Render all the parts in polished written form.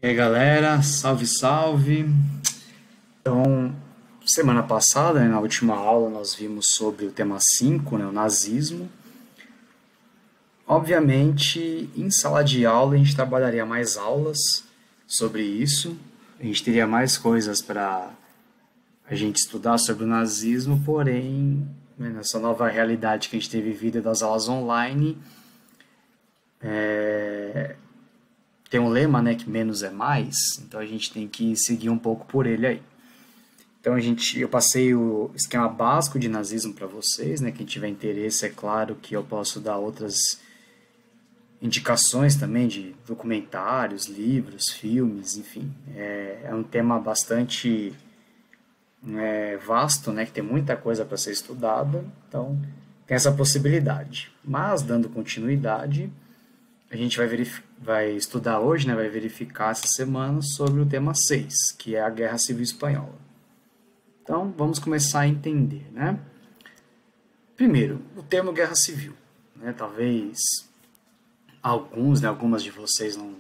E aí galera, salve salve! Então, semana passada, né, na última aula, nós vimos sobre o tema 5, né, o nazismo. Obviamente, em sala de aula, a gente trabalharia mais aulas sobre isso, a gente teria mais coisas para a gente estudar sobre o nazismo, porém, né, nessa nova realidade que a gente tem vivido das aulas online, tem um lema, né, que menos é mais, então a gente tem que seguir um pouco por ele aí. Então eu passei o esquema básico de nazismo para vocês, né? Quem tiver interesse, é claro que eu posso dar outras indicações também de documentários, livros, filmes, enfim. É um tema bastante vasto, né? Que tem muita coisa para ser estudada, então tem essa possibilidade. Mas, dando continuidade, a gente vai estudar hoje, né? Vai verificar essa semana sobre o tema 6, que é a Guerra Civil Espanhola. Então, vamos começar a entender, né? Primeiro, o termo guerra civil, né? Talvez alguns, né, algumas de vocês não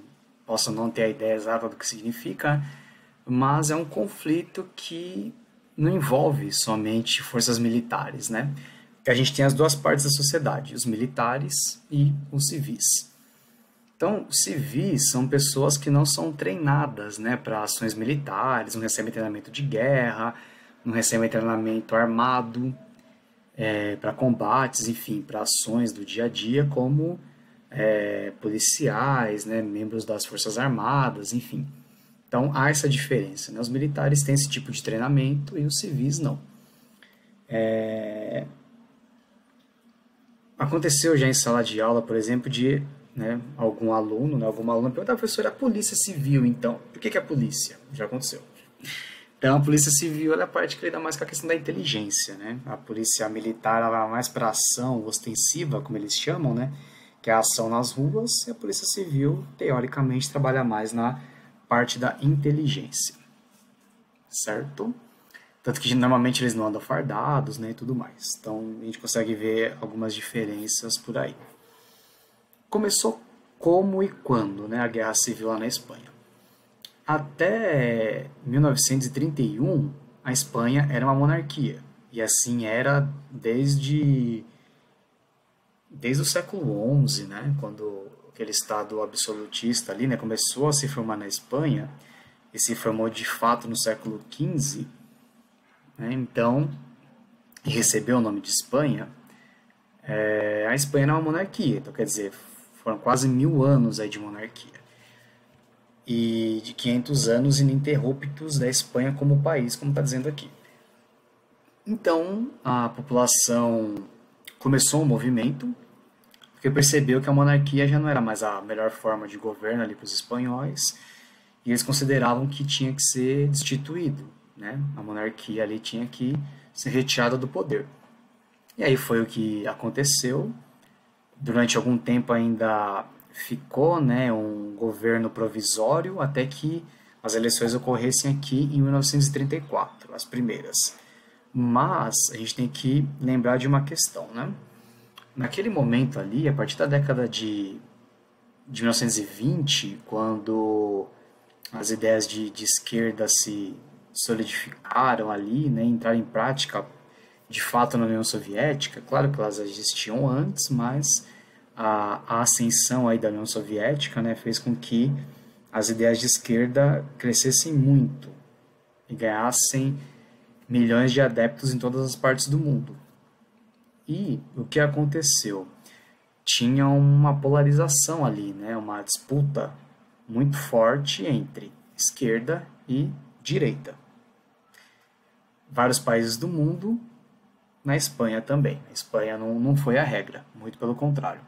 possam não ter a ideia exata do que significa, mas é um conflito que não envolve somente forças militares, né? Porque a gente tem as duas partes da sociedade, os militares e os civis. Então, os civis são pessoas que não são treinadas, né, para ações militares, não recebem treinamento de guerra, não recebem treinamento armado para combates, enfim, para ações do dia a dia, como policiais, né, membros das Forças Armadas, enfim. Então há essa diferença, né? Os militares têm esse tipo de treinamento e os civis não. Aconteceu já em sala de aula, por exemplo, de algum aluno, né, alguma aluna perguntar, professor, a polícia civil, então? Por que é a polícia? Já aconteceu. Então, a polícia civil ela é a parte que lida mais com a questão da inteligência, né? A polícia militar ela vai mais para ação ostensiva, como eles chamam, né? Que é a ação nas ruas, e a polícia civil, teoricamente, trabalha mais na parte da inteligência, certo? Tanto que normalmente eles não andam fardados, né, e tudo mais. Então, a gente consegue ver algumas diferenças por aí. Começou como e quando, né, a Guerra Civil lá na Espanha? Até 1931, a Espanha era uma monarquia. E assim era desde o século XI, né, quando aquele Estado absolutista ali, né, começou a se formar na Espanha, e se formou de fato no século XV, né, então, e recebeu o nome de Espanha, a Espanha era uma monarquia. Então, quer dizer, foram quase 1000 anos aí de monarquia. E de 500 anos ininterruptos da Espanha como país, como está dizendo aqui. Então, a população começou um movimento, porque percebeu que a monarquia já não era mais a melhor forma de governo ali para os espanhóis, e eles consideravam que tinha que ser destituído, né? A monarquia ali tinha que ser retirada do poder. E aí foi o que aconteceu. Durante algum tempo ainda ficou, né, um governo provisório até que as eleições ocorressem aqui em 1934, as primeiras. Mas a gente tem que lembrar de uma questão, né? Naquele momento ali, a partir da década de 1920, quando as ideias de esquerda se solidificaram ali, né, entraram em prática de fato na União Soviética. Claro que elas existiam antes, mas a ascensão aí da União Soviética, né, fez com que as ideias de esquerda crescessem muito e ganhassem milhões de adeptos em todas as partes do mundo. E o que aconteceu? Tinha uma polarização ali, né, uma disputa muito forte entre esquerda e direita. Vários países do mundo, na Espanha também. A Espanha não foi a regra, muito pelo contrário.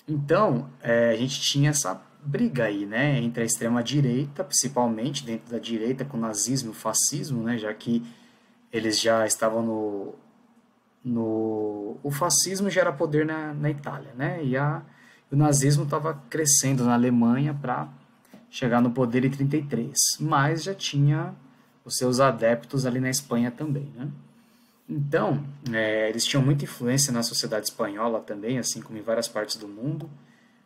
Então, a gente tinha essa briga aí, né, entre a extrema-direita, principalmente dentro da direita, com o nazismo e o fascismo, né, já que eles já estavam o fascismo já era poder na Itália, né, e o nazismo estava crescendo na Alemanha para chegar no poder em 33, mas já tinha os seus adeptos ali na Espanha também, né. Então, eles tinham muita influência na sociedade espanhola também, assim como em várias partes do mundo,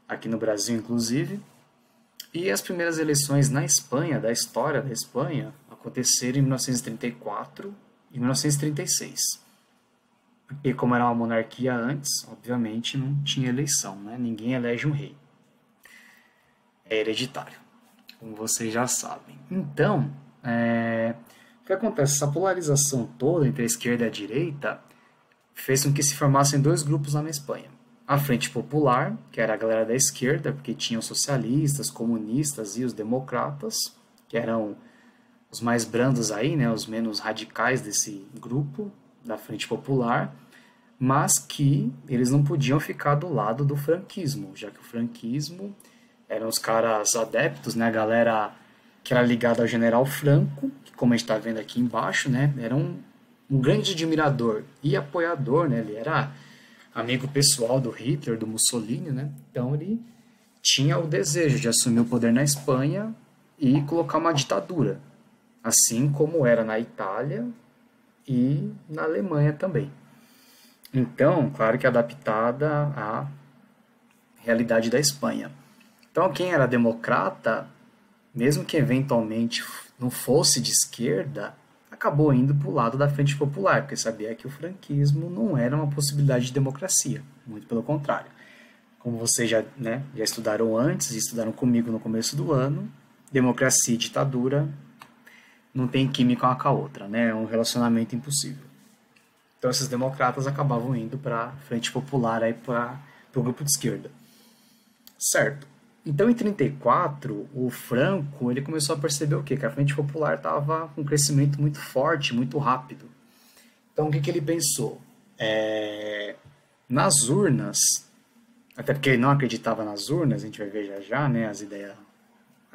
aqui no Brasil inclusive, E as primeiras eleições na Espanha, da história da Espanha, aconteceram em 1934 e 1936. E como era uma monarquia antes, obviamente não tinha eleição, né? Ninguém elege um rei. É hereditário, como vocês já sabem. Então, o que acontece? Essa polarização toda entre a esquerda e a direita fez com que se formassem dois grupos lá na Espanha. A Frente Popular, que era a galera da esquerda, porque tinham os socialistas, comunistas e os democratas, que eram os mais brandos aí, né, os menos radicais desse grupo da Frente Popular, mas que eles não podiam ficar do lado do franquismo, já que o franquismo eram os caras adeptos, né, a galera que era ligada ao General Franco, que como a gente está vendo aqui embaixo, né, era um grande admirador e apoiador, né, ele era amigo pessoal do Hitler, do Mussolini, né? Então ele tinha o desejo de assumir o poder na Espanha e colocar uma ditadura, assim como era na Itália e na Alemanha também. Então, claro que adaptada à realidade da Espanha. Então, quem era democrata, mesmo que eventualmente não fosse de esquerda, acabou indo para o lado da Frente Popular, porque sabia que o franquismo não era uma possibilidade de democracia, muito pelo contrário. Como vocês já estudaram antes e estudaram comigo no começo do ano, democracia e ditadura não tem química uma com a outra, né? É um relacionamento impossível. Então esses democratas acabavam indo para a Frente Popular, para o grupo de esquerda. Certo. Então, em 1934, o Franco ele começou a perceber o quê? Que a Frente Popular estava com um crescimento muito forte, muito rápido. Então, o que ele pensou? Nas urnas, até porque ele não acreditava nas urnas, a gente vai ver já, né, as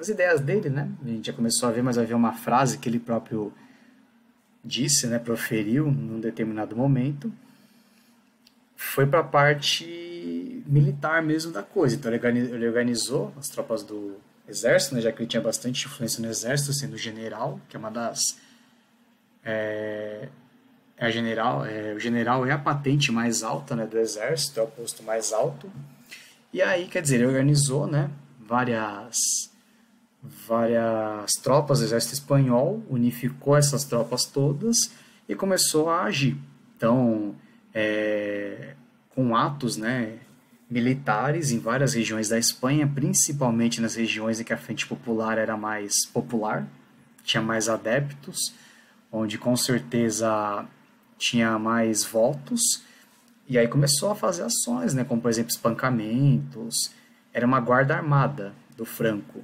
ideias dele, né? A gente já começou a ver, mas vai ver uma frase que ele próprio disse, né, proferiu num determinado momento. Foi para a parte militar mesmo da coisa. Então ele organizou as tropas do exército, né, já que ele tinha bastante influência no exército, sendo general, que é uma das... o general é a patente mais alta, né, do exército, é o posto mais alto. E aí, quer dizer, ele organizou, né, várias tropas do exército espanhol, unificou essas tropas todas e começou a agir. Então, com atos, né, militares em várias regiões da Espanha, principalmente nas regiões em que a Frente Popular era mais popular, tinha mais adeptos, onde com certeza tinha mais votos, e aí começou a fazer ações, né, como por exemplo espancamentos. Era uma guarda armada do Franco,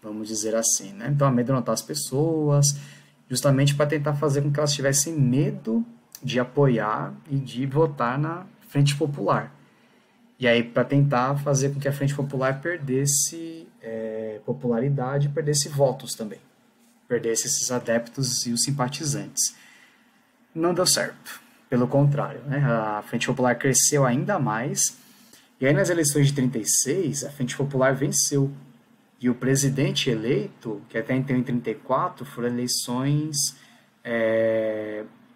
vamos dizer assim, né? Então amedrontar as pessoas, justamente para tentar fazer com que elas tivessem medo de apoiar e de votar na Frente Popular. E aí para tentar fazer com que a Frente Popular perdesse popularidade e perdesse votos também. Perdesse esses adeptos e os simpatizantes. Não deu certo. Pelo contrário, né? A Frente Popular cresceu ainda mais. E aí nas eleições de 1936, a Frente Popular venceu. E o presidente eleito, que até então em 1934, foram eleições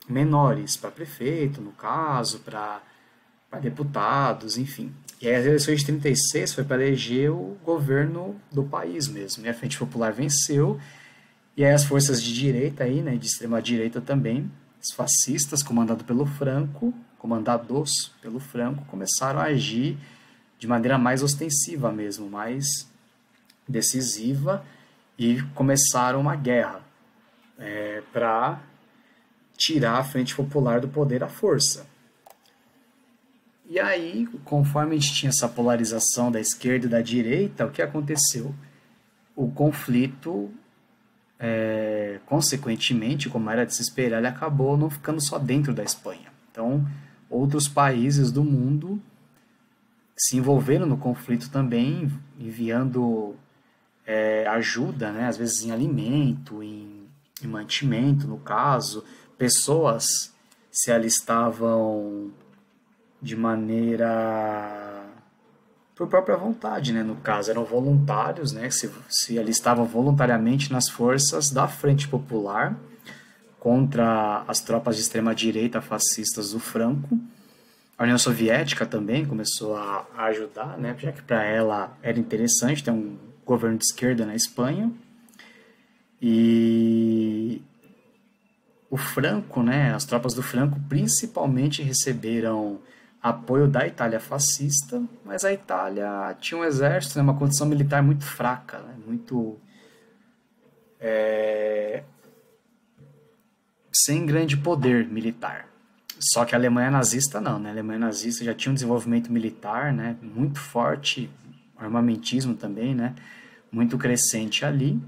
menores, para prefeito, no caso, para deputados, enfim. E aí as eleições de 1936 foi para eleger o governo do país mesmo. E a Frente Popular venceu. E aí as forças de direita, aí, né, de extrema direita também, os fascistas, comandados pelo Franco, começaram a agir de maneira mais ostensiva mesmo, mais decisiva, e começaram uma guerra para tirar a Frente Popular do poder à força. E aí, conforme a gente tinha essa polarização da esquerda e da direita, o que aconteceu? O conflito, consequentemente, como era de se esperar, ele acabou não ficando só dentro da Espanha. Então, outros países do mundo se envolveram no conflito também, enviando ajuda, né, às vezes em alimento, em mantimento, no caso. Pessoas se alistavam de maneira por própria vontade, né? No caso, eram voluntários, né? Se alistavam voluntariamente nas forças da Frente Popular contra as tropas de extrema-direita fascistas do Franco. A União Soviética também começou a ajudar, né? Já que para ela era interessante ter um governo de esquerda na Espanha. E o Franco, né, as tropas do Franco principalmente receberam apoio da Itália fascista, mas a Itália tinha um exército, né, uma condição militar muito fraca, né, muito sem grande poder militar. Só que a Alemanha nazista não, né? A Alemanha nazista já tinha um desenvolvimento militar, né, muito forte, armamentismo também, né, muito crescente ali.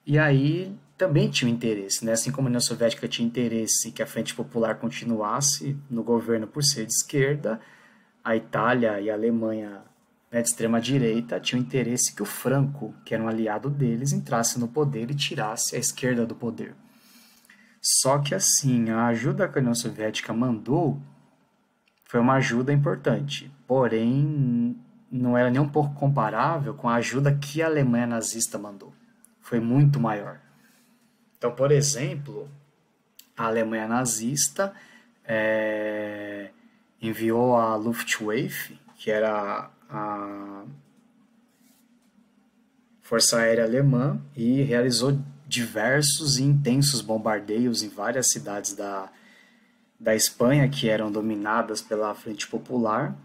E aí também tinha um interesse, né? Assim como a União Soviética tinha interesse que a Frente Popular continuasse no governo por ser de esquerda, a Itália e a Alemanha, né, de extrema direita tinham interesse que o Franco, que era um aliado deles, entrasse no poder e tirasse a esquerda do poder. Só que assim, a ajuda que a União Soviética mandou foi uma ajuda importante, porém não era nem um pouco comparável com a ajuda que a Alemanha nazista mandou. Foi muito maior. Então, por exemplo, a Alemanha nazista enviou a Luftwaffe, que era a Força Aérea Alemã, e realizou diversos e intensos bombardeios em várias cidades da Espanha que eram dominadas pela Frente Popular.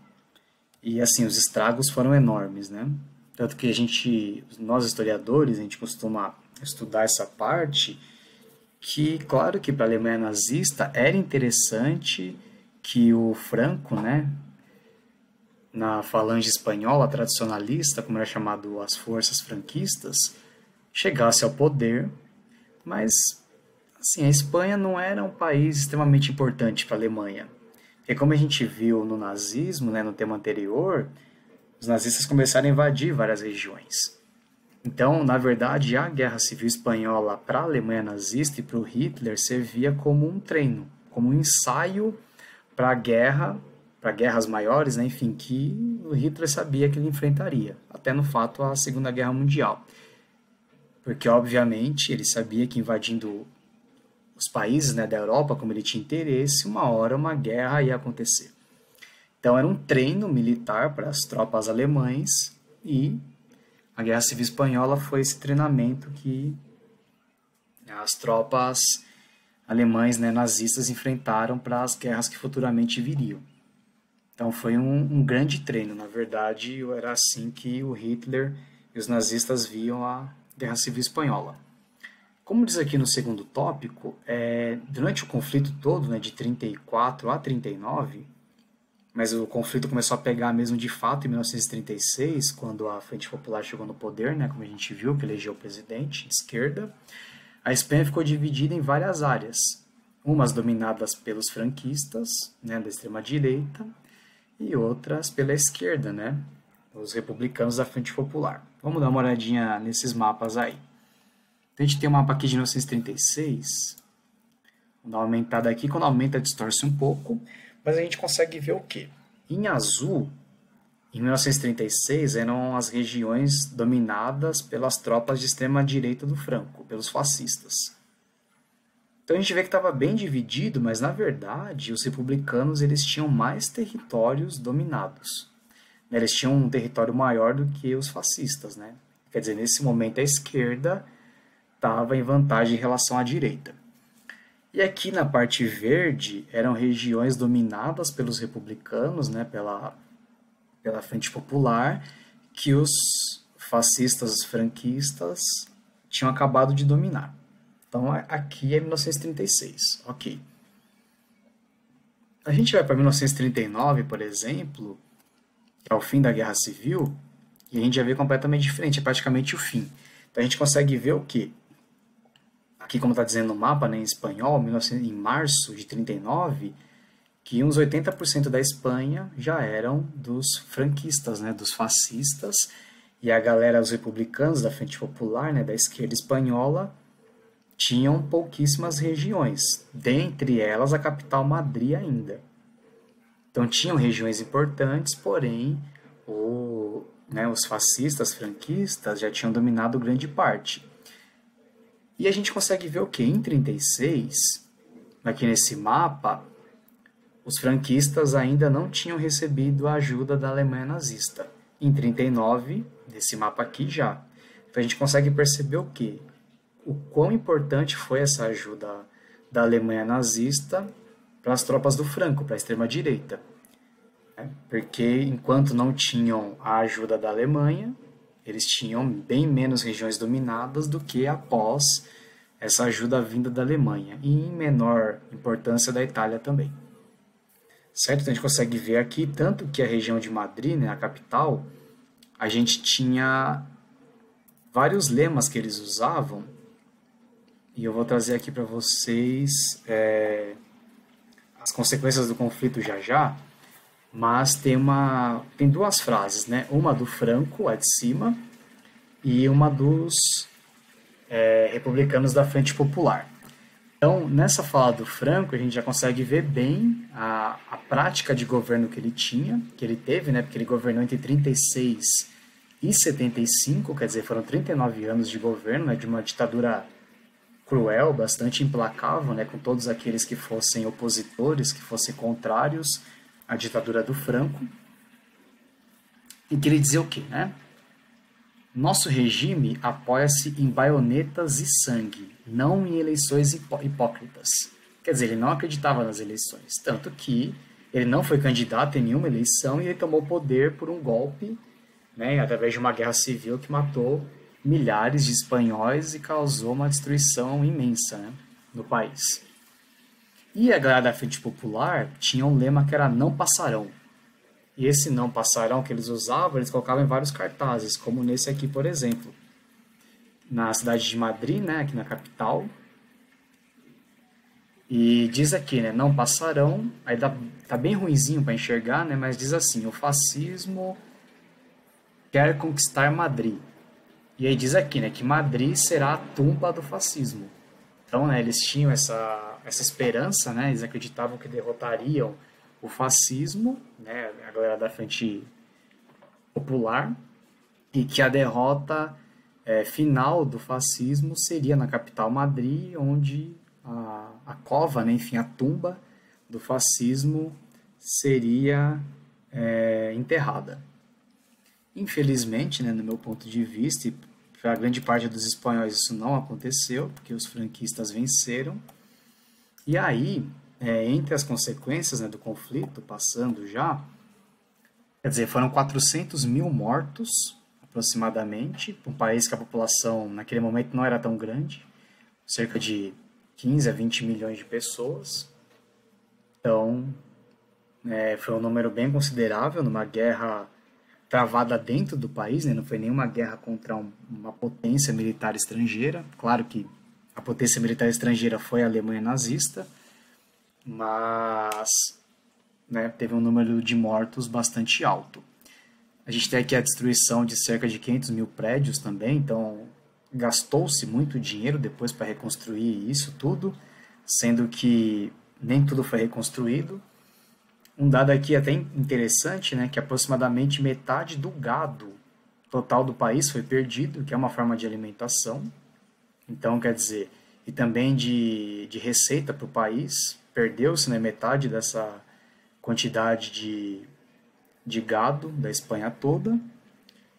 E assim, os estragos foram enormes, né? Tanto que nós historiadores, a gente costuma estudar essa parte, que claro que para a Alemanha nazista era interessante que o Franco, né, na falange espanhola tradicionalista, como era chamado as forças franquistas, chegasse ao poder, mas assim, a Espanha não era um país extremamente importante para a Alemanha. Porque como a gente viu no nazismo, né, no tema anterior, os nazistas começaram a invadir várias regiões. Então, na verdade, a Guerra Civil Espanhola para a Alemanha nazista e para o Hitler servia como um treino, como um ensaio para guerras maiores, né, enfim, que o Hitler sabia que ele enfrentaria, até no fato a Segunda Guerra Mundial. Porque, obviamente, ele sabia que invadindo os países, né, da Europa, como ele tinha interesse, uma hora uma guerra ia acontecer. Então era um treino militar para as tropas alemães e a Guerra Civil Espanhola foi esse treinamento que as tropas alemães, né, nazistas enfrentaram para as guerras que futuramente viriam. Então foi um grande treino, na verdade era assim que o Hitler e os nazistas viam a Guerra Civil Espanhola. Como diz aqui no segundo tópico, durante o conflito todo, né, de 34 a 39, mas o conflito começou a pegar mesmo de fato em 1936, quando a Frente Popular chegou no poder, né, como a gente viu, que elegeu o presidente de esquerda. A Espanha ficou dividida em várias áreas, umas dominadas pelos franquistas, né, da extrema-direita, e outras pela esquerda, né, os republicanos da Frente Popular. Vamos dar uma olhadinha nesses mapas aí. Então, a gente tem um mapa aqui de 1936, vou dar uma aumentada aqui, quando aumenta distorce um pouco, mas a gente consegue ver o quê? Em azul, em 1936, eram as regiões dominadas pelas tropas de extrema-direita do Franco, pelos fascistas. Então a gente vê que estava bem dividido, mas na verdade os republicanos eles tinham mais territórios dominados. Eles tinham um território maior do que os fascistas, né? Quer dizer, nesse momento a esquerda estava em vantagem em relação à direita. E aqui na parte verde eram regiões dominadas pelos republicanos, né, pela Frente Popular, que os fascistas, os franquistas, tinham acabado de dominar. Então aqui é 1936, ok. A gente vai para 1939, por exemplo, que é o fim da Guerra Civil, e a gente já vê completamente diferente, é praticamente o fim. Então a gente consegue ver o quê? Aqui, como está dizendo no mapa, né, em espanhol, em março de 39, que uns 80% da Espanha já eram dos franquistas, né, dos fascistas, e a galera, os republicanos da Frente Popular, né, da esquerda espanhola, tinham pouquíssimas regiões, dentre elas a capital Madrid ainda. Então tinham regiões importantes, porém os fascistas, franquistas já tinham dominado grande parte. E a gente consegue ver o que? Em 36, aqui nesse mapa, os franquistas ainda não tinham recebido a ajuda da Alemanha nazista. Em 39, nesse mapa aqui já. Então a gente consegue perceber o quê? O quão importante foi essa ajuda da Alemanha nazista para as tropas do Franco, para a extrema-direita. Né? Porque enquanto não tinham a ajuda da Alemanha, eles tinham bem menos regiões dominadas do que após essa ajuda vinda da Alemanha, e em menor importância da Itália também. Certo? Então a gente consegue ver aqui, tanto que a região de Madrid, né, a capital, a gente tinha vários lemas que eles usavam, e eu vou trazer aqui para vocês as consequências do conflito já já, mas tem duas frases, né? Uma do Franco, a de cima, e uma dos republicanos da Frente Popular. Então, nessa fala do Franco, a gente já consegue ver bem a prática de governo que ele teve, né? Porque ele governou entre 36 e 75, quer dizer, foram 39 anos de governo, né? De uma ditadura cruel, bastante implacável, né? Com todos aqueles que fossem opositores, que fossem contrários à ditadura do Franco. E que ele dizia o quê, né? Nosso regime apoia-se em baionetas e sangue, não em eleições hipócritas. Quer dizer, ele não acreditava nas eleições, tanto que ele não foi candidato em nenhuma eleição e ele tomou poder por um golpe, né, através de uma guerra civil que matou milhares de espanhóis e causou uma destruição imensa, né, no país. E a galera da Frente Popular tinha um lema que era não passarão. E esse não passarão que eles usavam, eles colocavam em vários cartazes, como nesse aqui, por exemplo. Na cidade de Madrid, né, aqui na capital. E diz aqui, né, não passarão, aí tá bem ruinzinho para enxergar, né, mas diz assim, o fascismo quer conquistar Madrid. E aí diz aqui, né, que Madrid será a tumba do fascismo. Então, né, eles tinham essa esperança, né, eles acreditavam que derrotariam o fascismo, né, a galera da Frente Popular, e que a derrota final do fascismo seria na capital Madrid, onde a cova, né, enfim, a tumba do fascismo seria enterrada. Infelizmente, né, no meu ponto de vista, e para a grande parte dos espanhóis isso não aconteceu, porque os franquistas venceram. E aí, entre as consequências, né, do conflito, passando já, quer dizer, foram 400 mil mortos, aproximadamente, um país que a população naquele momento não era tão grande, cerca de 15 a 20 milhões de pessoas. Então, foi um número bem considerável numa guerra travada dentro do país, né? Não foi nenhuma guerra contra uma potência militar estrangeira. Claro que a potência militar estrangeira foi a Alemanha nazista, mas, né, teve um número de mortos bastante alto. A gente tem aqui a destruição de cerca de 500 mil prédios também, então gastou-se muito dinheiro depois para reconstruir isso tudo, sendo que nem tudo foi reconstruído. Um dado aqui até interessante, né, que aproximadamente metade do gado total do país foi perdido, que é uma forma de alimentação. Então, quer dizer, e também de receita para o país, perdeu-se, né, metade dessa quantidade de gado da Espanha toda.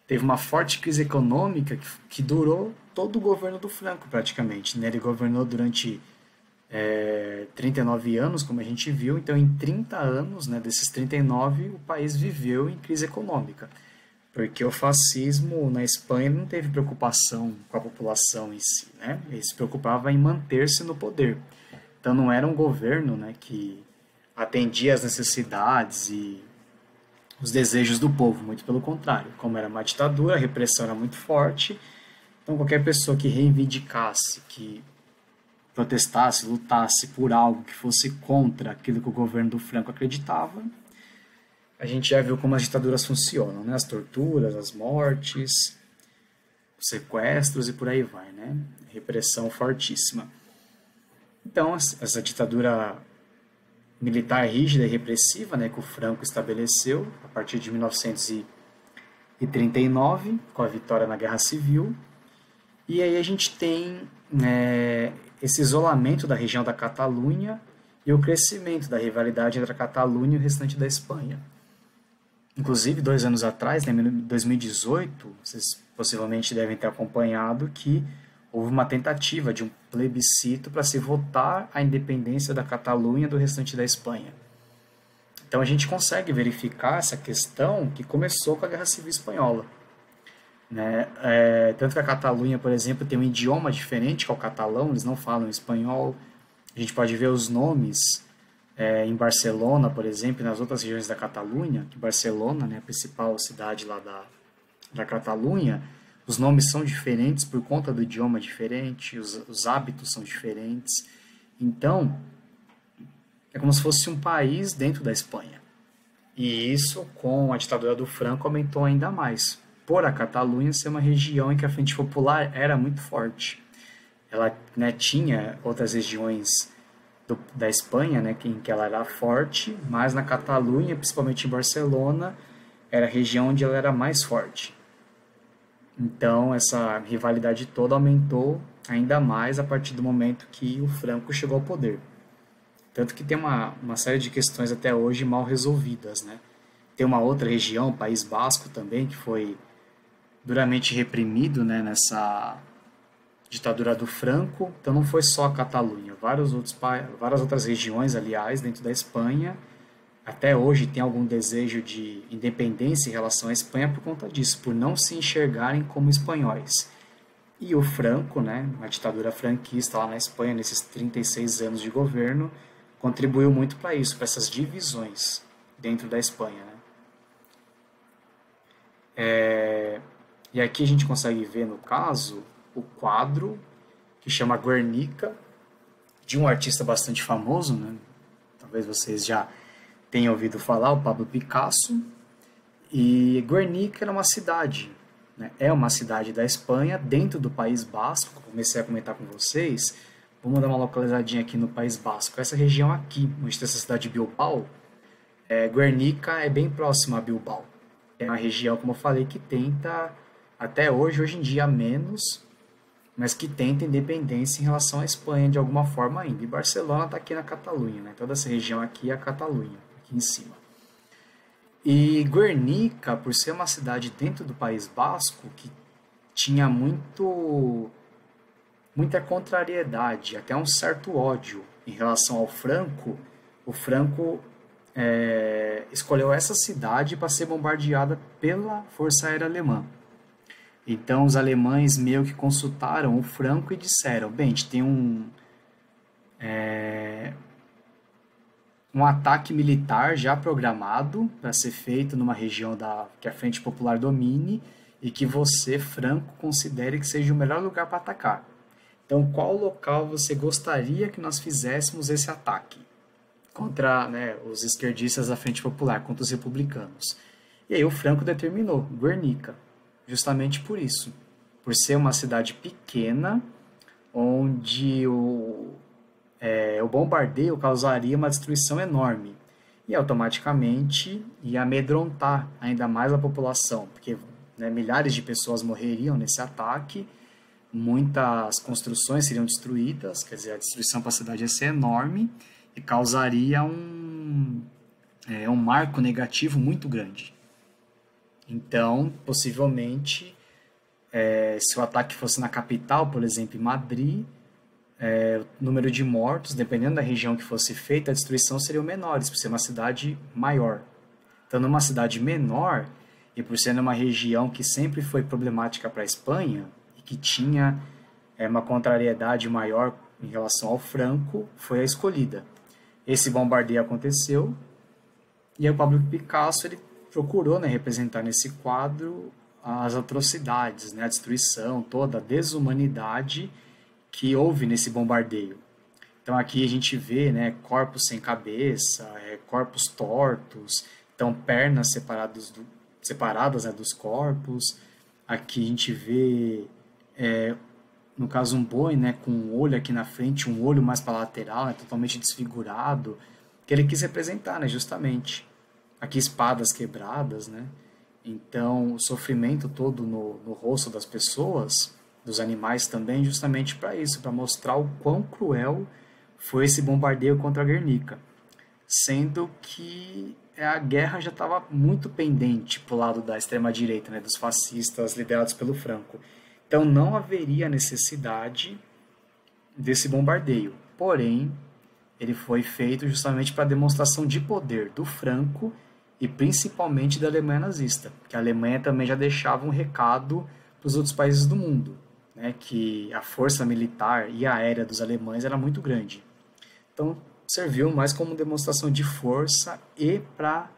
Teve uma forte crise econômica que durou todo o governo do Franco, praticamente, né? Ele governou durante 39 anos, como a gente viu, então em 30 anos, né, desses 39, o país viveu em crise econômica, porque o fascismo na Espanha não teve preocupação com a população em si, né? Ele se preocupava em manter-se no poder. Então não era um governo, né, que atendia às necessidades e os desejos do povo, muito pelo contrário. Como era uma ditadura, a repressão era muito forte, então qualquer pessoa que reivindicasse, que protestasse, lutasse por algo que fosse contra aquilo que o governo do Franco acreditava, a gente já viu como as ditaduras funcionam, né? As torturas, as mortes, os sequestros e por aí vai, né? Repressão fortíssima. Então, essa ditadura militar rígida e repressiva, né, que o Franco estabeleceu a partir de 1939, com a vitória na Guerra Civil. E aí a gente tem esse isolamento da região da Catalunha e o crescimento da rivalidade entre a Catalunha e o restante da Espanha. Inclusive, 2 anos atrás, né, em 2018, vocês Possivelmente devem ter acompanhado que houve uma tentativa de um plebiscito para se votar a independência da Catalunha do restante da Espanha. Então a gente consegue verificar essa questão que começou com a Guerra Civil Espanhola. Né? Tanto que a Catalunha, por exemplo, tem um idioma diferente que é o catalão, eles não falam espanhol. A gente pode ver os nomes em Barcelona, por exemplo, e nas outras regiões da Catalunha, que Barcelona, né, a principal cidade lá da Catalunha, os nomes são diferentes por conta do idioma diferente, os hábitos são diferentes. Então, é como se fosse um país dentro da Espanha. E isso, com a ditadura do Franco, aumentou ainda mais. Por a Catalunha ser uma região em que a Frente Popular era muito forte. Ela, né, tinha outras regiões da Espanha, né, em que ela era forte, mas na Catalunha, principalmente em Barcelona, era a região onde ela era mais forte. Então, essa rivalidade toda aumentou ainda mais a partir do momento que o Franco chegou ao poder. Tanto que tem uma série de questões até hoje mal resolvidas, né? Tem uma outra região, o País Basco também, que foi duramente reprimido, né, nessa ditadura do Franco. Então não foi só a Catalunha, várias outras regiões, aliás, dentro da Espanha, até hoje tem algum desejo de independência em relação à Espanha por conta disso, por não se enxergarem como espanhóis. E o Franco, né, a ditadura franquista lá na Espanha, nesses 36 anos de governo, contribuiu muito para isso, para essas divisões dentro da Espanha. Né? E aqui a gente consegue ver, no caso, o quadro que chama Guernica, de um artista bastante famoso, né? Talvez vocês já tenham ouvido falar, o Pablo Picasso. E Guernica era uma cidade, né? É uma cidade da Espanha, dentro do País Basco, que eu comecei a comentar com vocês. Vamos dar uma localizadinha aqui no País Basco. Essa região aqui, onde tem essa cidade de Bilbao, Guernica é bem próxima a Bilbao. É uma região, como eu falei, que tenta, até hoje em dia menos, mas que tenta independência em relação à Espanha de alguma forma ainda. E Barcelona está aqui na Catalunha, né? Toda essa região aqui é a Catalunha, aqui em cima. E Guernica, por ser uma cidade dentro do País Basco, que tinha muita contrariedade, até um certo ódio em relação ao Franco, o Franco escolheu essa cidade para ser bombardeada pela Força Aérea Alemã. Então os alemães meio que consultaram o Franco e disseram, bem, a gente tem um ataque militar já programado para ser feito numa região que a Frente Popular domine e que você, Franco, considere que seja o melhor lugar para atacar. Então, qual local você gostaria que nós fizéssemos esse ataque? Contra, né, os esquerdistas da Frente Popular, contra os republicanos. E aí o Franco determinou Guernica, justamente por isso. Por ser uma cidade pequena, onde o bombardeio causaria uma destruição enorme. E automaticamente ia amedrontar ainda mais a população, porque, né, milhares de pessoas morreriam nesse ataque, muitas construções seriam destruídas, quer dizer, a destruição para a cidade ia ser enorme e causaria um marco negativo muito grande. Então, possivelmente, se o ataque fosse na capital, por exemplo, em Madrid, o número de mortos, dependendo da região que fosse feita, a destruição seria menores, por ser uma cidade maior. Então, numa cidade menor, e por ser numa região que sempre foi problemática para a Espanha, e que tinha uma contrariedade maior em relação ao Franco, foi a escolhida. Esse bombardeio aconteceu, e aí o Pablo Picasso ele procurou, né, representar nesse quadro as atrocidades, né, a destruição, toda a desumanidade que houve nesse bombardeio. Então aqui a gente vê, né, corpos sem cabeça, corpos tortos, então pernas separadas, né, dos corpos. Aqui a gente vê, no caso, um boi, né, com um olho aqui na frente, um olho mais para a lateral, né, totalmente desfigurado, que ele quis representar, né, justamente. Aqui espadas quebradas, né? Então o sofrimento todo no rosto das pessoas, dos animais também, justamente para isso, para mostrar o quão cruel foi esse bombardeio contra Guernica. Sendo que a guerra já estava muito pendente para o lado da extrema-direita, né, dos fascistas liderados pelo Franco. Então não haveria necessidade desse bombardeio. Porém, ele foi feito justamente para demonstração de poder do Franco e principalmente da Alemanha nazista, que a Alemanha também já deixava um recado para os outros países do mundo, né, que a força militar e aérea dos alemães era muito grande. Então, serviu mais como demonstração de força e para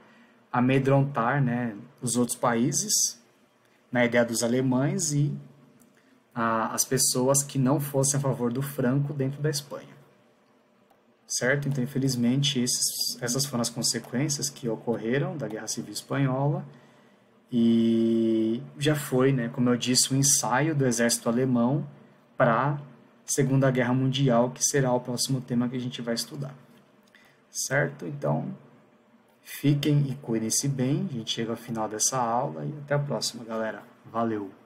amedrontar, né, os outros países, na ideia dos alemães e as pessoas que não fossem a favor do Franco dentro da Espanha. Certo? Então, infelizmente, essas foram as consequências que ocorreram da Guerra Civil Espanhola e já foi, né, como eu disse, um ensaio do exército alemão para a Segunda Guerra Mundial, que será o próximo tema que a gente vai estudar. Certo? Então, fiquem e cuidem-se bem. A gente chega ao final dessa aula e até a próxima, galera. Valeu!